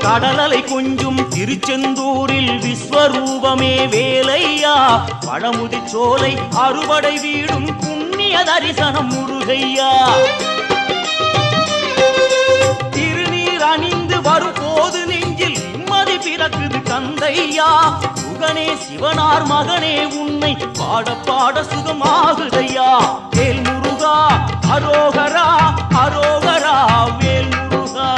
கடலலை கொஞ்சும் திருச்செந்தூரில் விஸ்வரூபமே வேலையா பழமுதி சோலை அறுபடை வீடும் புண்ணிய தரிசனம் முருகையா திருநீர் அணிந்து வரும் போது நெஞ்சில் நிம்மதி பிறக்குது கந்தையா சுகனே சிவனார் மகனே உன்னை பாட பாட சுகமாகுதையா வேல் முருகா அரோகரா அரோகரா வேல் முருகா